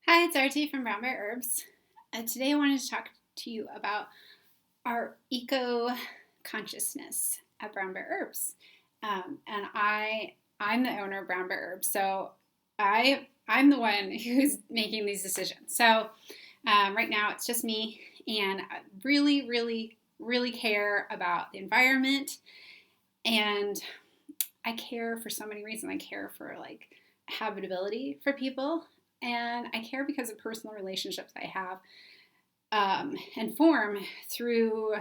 Hi, it's RT from Brown Bear Herbs. Today I wanted to talk to you about our eco consciousness at Brown Bear Herbs. I'm the owner of Brown Bear Herbs, so I'm the one who's making these decisions. Right now it's just me, and I really care about the environment, and I care for so many reasons. I care for like habitability for people, and I care because of personal relationships I have and form through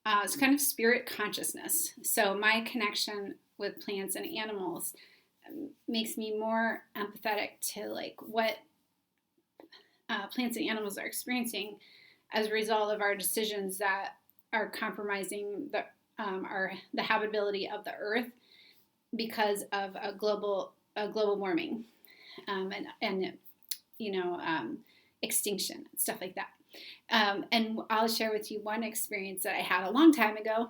it's kind of spirit consciousness. So my connection with plants and animals makes me more empathetic to like what plants and animals are experiencing as a result of our decisions that are compromising the habitability of the earth because of a global warming and extinction, stuff like that. And I'll share with you one experience that I had a long time ago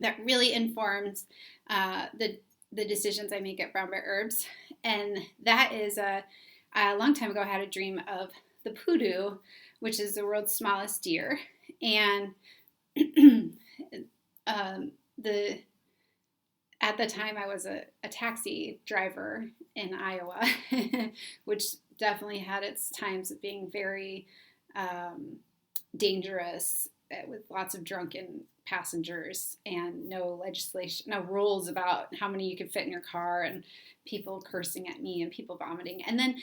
that really informs the decisions I make at Brown Bear Herbs. And that is a long time ago, I had a dream of the pudu, which is the world's smallest deer. And at the time, I was a taxi driver in Iowa, which definitely had its times of being very dangerous with lots of drunken passengers and no legislation, no rules about how many you could fit in your car, and people cursing at me and people vomiting. And then,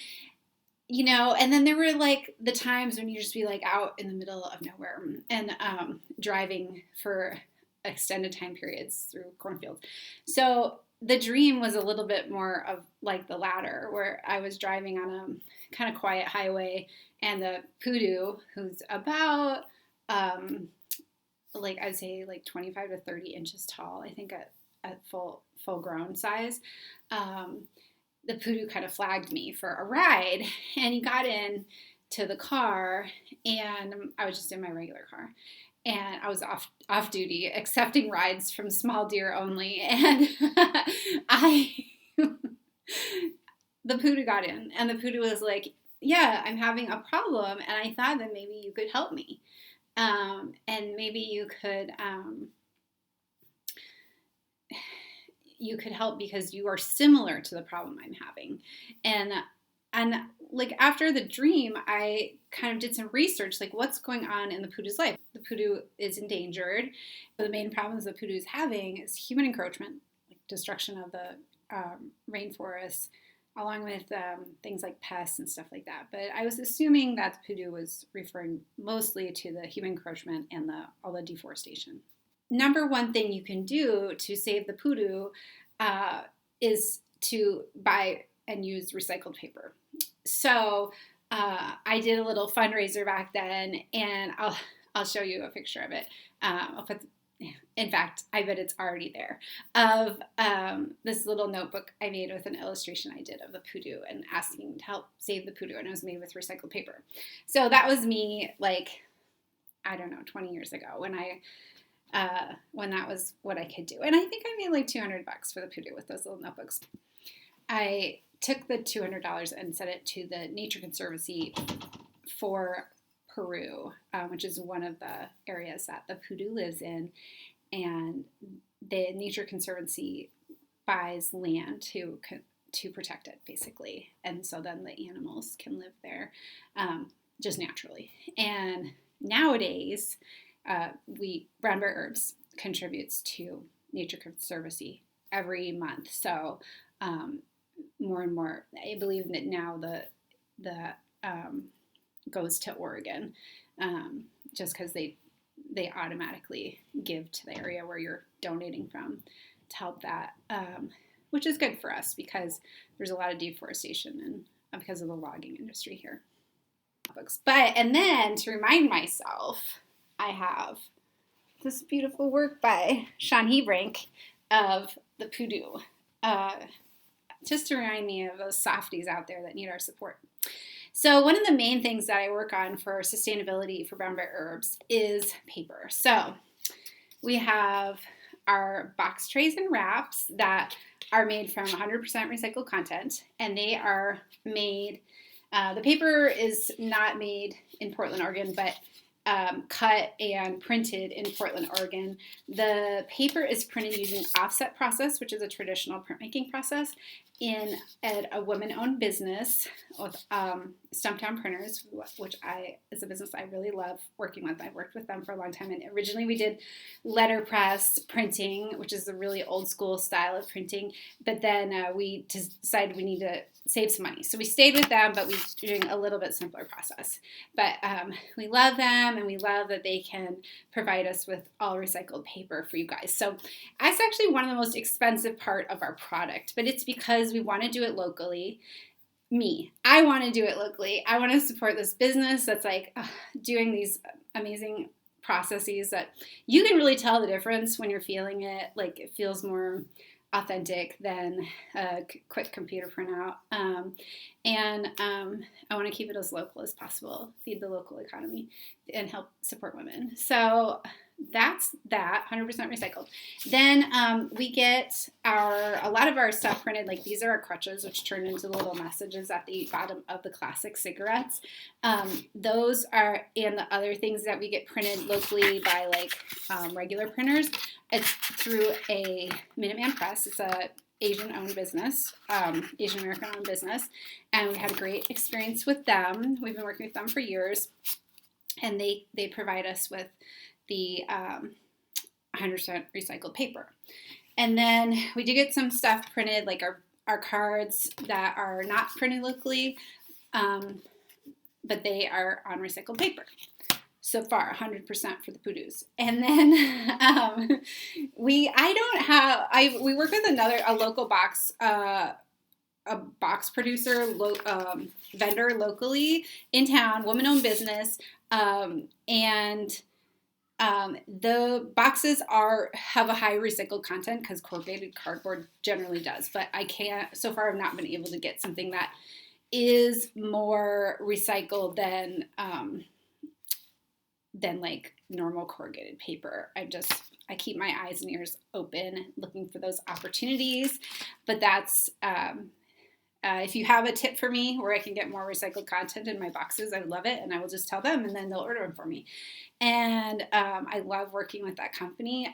and then there were like the times when you just be like out in the middle of nowhere and driving for extended time periods through cornfields. So the dream was a little bit more of like the latter, where I was driving on a kind of quiet highway, and the pudu, who's about like I'd say like 25 to 30 inches tall, I think at full grown size, the pudu kind of flagged me for a ride, and he got in to the car, and I was just in my regular car. And I was off duty, accepting rides from small deer only. And the pudu got in, and the pudu was like, "Yeah, I'm having a problem, and I thought that maybe you could help me, and maybe you could help because you are similar to the problem I'm having." And like after the dream, I kind of did some research, like what's going on in the pudu's life. The pudu is endangered. The main problems the pudu is having is human encroachment, like destruction of the rainforests, along with things like pests and stuff like that. But I was assuming that the pudu was referring mostly to the human encroachment and all the deforestation. Number one thing you can do to save the pudu is to buy and use recycled paper. So I did a little fundraiser back then, and I'll show you a picture of it. In fact, I bet it's already there, of this little notebook I made with an illustration I did of the pudu and asking to help save the pudu, and it was made with recycled paper. So that was me, like, I don't know, 20 years ago when that was what I could do. And I think I made like $200 for the pudu with those little notebooks. I took the $200 and sent it to the Nature Conservancy for Peru, which is one of the areas that the pudu lives in. And the Nature Conservancy buys land to protect it, basically. And so then the animals can live there just naturally. And nowadays, Brown Bear Herbs contributes to Nature Conservancy every month. So more and more, I believe that now the goes to Oregon, just because they automatically give to the area where you're donating from to help that, which is good for us because there's a lot of deforestation and because of the logging industry here. And then to remind myself, I have this beautiful work by Shawn Hebrank of the pudu, just to remind me of those softies out there that need our support. So one of the main things that I work on for sustainability for Brown Bear Herbs is paper. So we have our box trays and wraps that are made from 100% recycled content, and they are made The paper is not made in Portland, Oregon, but cut and printed in Portland, Oregon. The paper is printed using offset process, which is a traditional printmaking process, at a women-owned business with Stumptown Printers, which is a business I really love working with. I've worked with them for a long time, and originally we did letterpress printing, which is a really old school style of printing, but then we decided we need to save some money. So we stayed with them, but we're doing a little bit simpler process. But we love them, and we love that they can provide us with all recycled paper for you guys. So that's actually one of the most expensive part of our product, but it's because we want to do it locally. I want to do it locally. I want to support this business that's like doing these amazing processes that you can really tell the difference when you're feeling it. Like it feels more authentic than a quick computer printout. I want to keep it as local as possible, feed the local economy, and help support women. So that's that, 100% recycled. Then we get a lot of our stuff printed, like these are our crutches, which turn into little messages at the bottom of the classic cigarettes. Those are, and the other things that we get printed locally by like regular printers, it's through a Minuteman press. It's a Asian-owned business, Asian American-owned business, and we had a great experience with them. We've been working with them for years, and they provide us with the 100% recycled paper. And then we do get some stuff printed, like our cards that are not printed locally, but they are on recycled paper. So far, 100% for the pudus. And then we work with a local box, a box producer, vendor locally in town, woman-owned business, and the boxes have a high recycled content because corrugated cardboard generally does, but so far I've not been able to get something that is more recycled than like normal corrugated paper. I keep my eyes and ears open looking for those opportunities, but that's, if you have a tip for me where I can get more recycled content in my boxes, I would love it, and I will just tell them, and then they'll order them for me. And I love working with that company,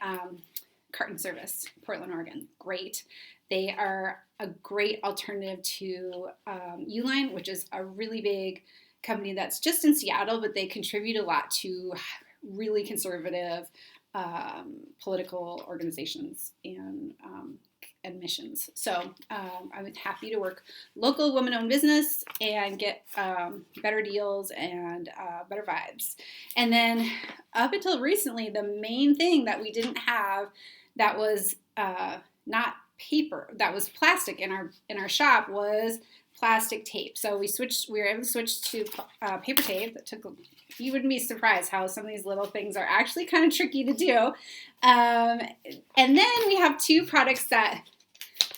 Carton Service, Portland, Oregon. Great. They are a great alternative to Uline, which is a really big company that's just in Seattle, but they contribute a lot to really conservative political organizations and missions. So I'm happy to work local women-owned business and get better deals and better vibes. And then up until recently, the main thing that we didn't have that was not paper, that was plastic in our shop was plastic tape. So we were able to switch to paper tape. You wouldn't be surprised how some of these little things are actually kind of tricky to do. And then we have two products that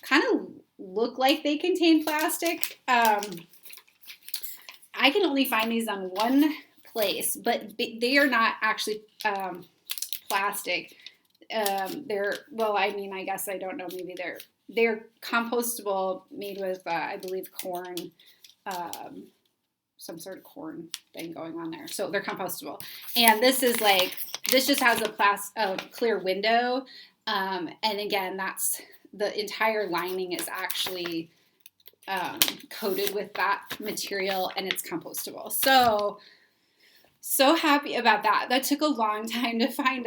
kind of look like they contain plastic. I can only find these on one place, but they are not actually plastic. I guess I don't know, maybe they're compostable, made with, I believe, corn, some sort of corn thing going on there. So they're compostable. And this just has a clear window. And again, the entire lining is actually coated with that material, and it's compostable. So happy about that. That took a long time to find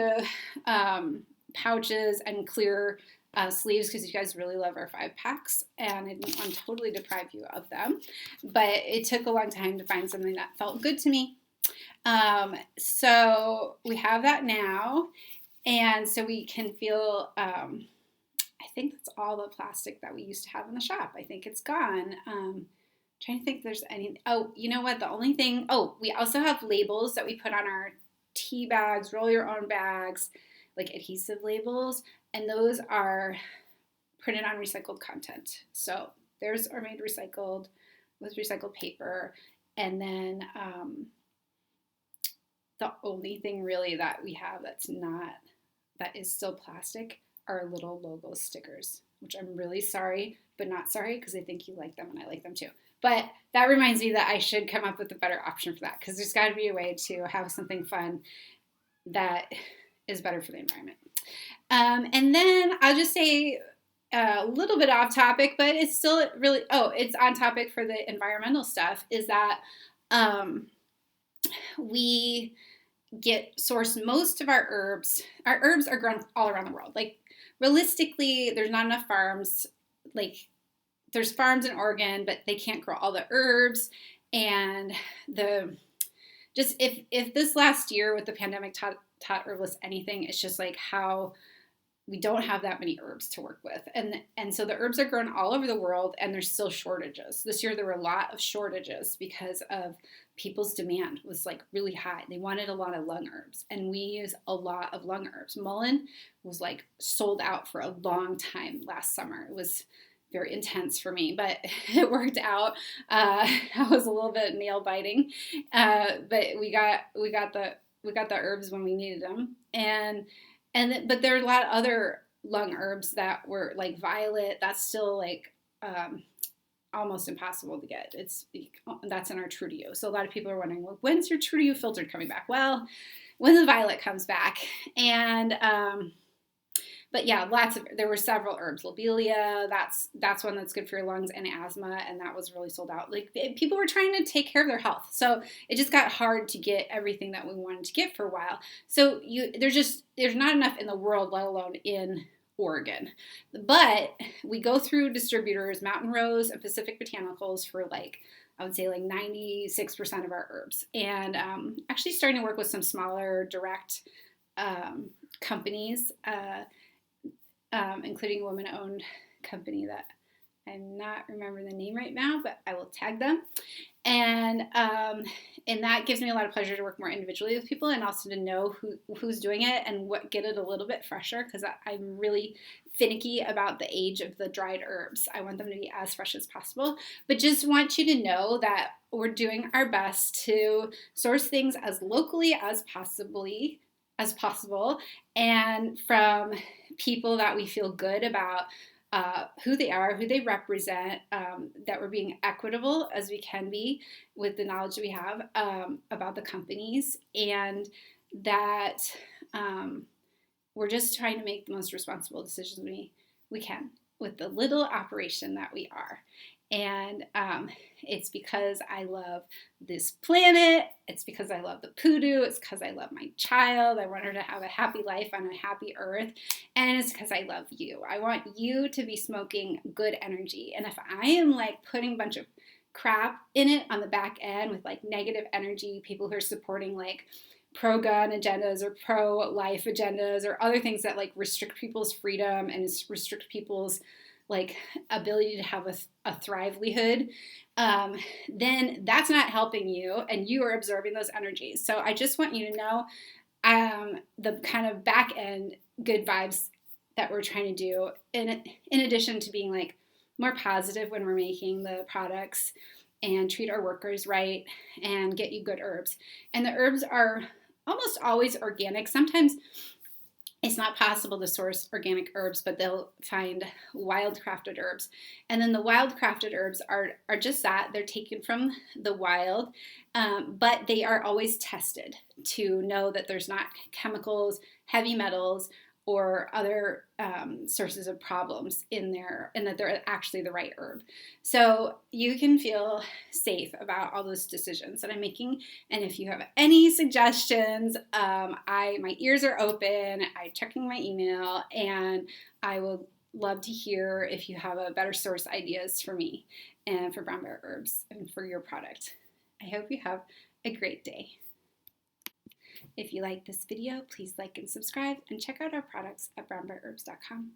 pouches and clear sleeves, because you guys really love our 5-packs, and I didn't want to totally deprive you of them, but it took a long time to find something that felt good to me. So we have that now, and so we can feel, I think that's all the plastic that we used to have in the shop. I think it's gone. Trying to think if there's any, you know what, the only thing, we also have labels that we put on our tea bags, roll your own bags, like adhesive labels, and those are printed on recycled content. So theirs are made recycled with recycled paper, and then the only thing really that we have that is still plastic are little logo stickers, which I'm really sorry, but not sorry, because I think you like them and I like them too. But that reminds me that I should come up with a better option for that, because there's got to be a way to have something fun that is better for the environment. And then I'll just say a little bit off topic, but it's still really, it's on topic for the environmental stuff, is that we source most of our herbs. Our herbs are grown all around the world. Like, realistically, there's not enough farms. Like, there's farms in Oregon, but they can't grow all the herbs. And if this last year with the pandemic taught herbalists anything, it's just like how we don't have that many herbs to work with. And so the herbs are grown all over the world, and there's still shortages. This year there were a lot of shortages because of people's demand was like really high. They wanted a lot of lung herbs, and we use a lot of lung herbs. Mullein was like sold out for a long time last summer. It was very intense for me, but it worked out. I was a little bit nail biting, but we got the herbs when we needed them. But there are a lot of other lung herbs that were like violet. That's still like almost impossible to get. That's in our True to You. So a lot of people are wondering, well, when's your True to You filtered coming back? Well, when the violet comes back. And but yeah, there were several herbs. Lobelia, that's one that's good for your lungs, and asthma, and that was really sold out. Like, people were trying to take care of their health, so it just got hard to get everything that we wanted to get for a while. So there's not enough in the world, let alone in Oregon. But we go through distributors, Mountain Rose and Pacific Botanicals, for I would say 96% of our herbs, and actually starting to work with some smaller direct companies. Including a woman-owned company that I'm not remembering the name right now, but I will tag them. And that gives me a lot of pleasure to work more individually with people, and also to know who's doing it and get it a little bit fresher, because I'm really finicky about the age of the dried herbs. I want them to be as fresh as possible, but just want you to know that we're doing our best to source things as locally as possible, and from people that we feel good about who they are, who they represent, that we're being equitable as we can be with the knowledge that we have about the companies, and that we're just trying to make the most responsible decisions we can with the little operation that we are. And it's because I love this planet. It's because I love the pudu. It's because I love my child. I want her to have a happy life on a happy earth. And it's because I love you. I want you to be smoking good energy. And if I am like putting a bunch of crap in it on the back end with like negative energy, people who are supporting like pro-gun agendas or pro-life agendas or other things that like restrict people's freedom and restrict people's like ability to have a thrivelihood, then that's not helping you, and you are absorbing those energies. So I just want you to know the kind of back end good vibes that we're trying to do, in addition to being like more positive when we're making the products and treat our workers right and get you good herbs. And the herbs are almost always organic. Sometimes it's not possible to source organic herbs, but they'll find wild-crafted herbs. And then the wild-crafted herbs are just that. They're taken from the wild, but they are always tested to know that there's not chemicals, heavy metals, or other sources of problems in there, and that they're actually the right herb. So you can feel safe about all those decisions that I'm making. And if you have any suggestions, my ears are open. I'm checking my email, and I will love to hear if you have a better source ideas for me and for Brown Bear Herbs and for your product. I hope you have a great day. If you like this video, please like and subscribe, and check out our products at brownbearherbs.com.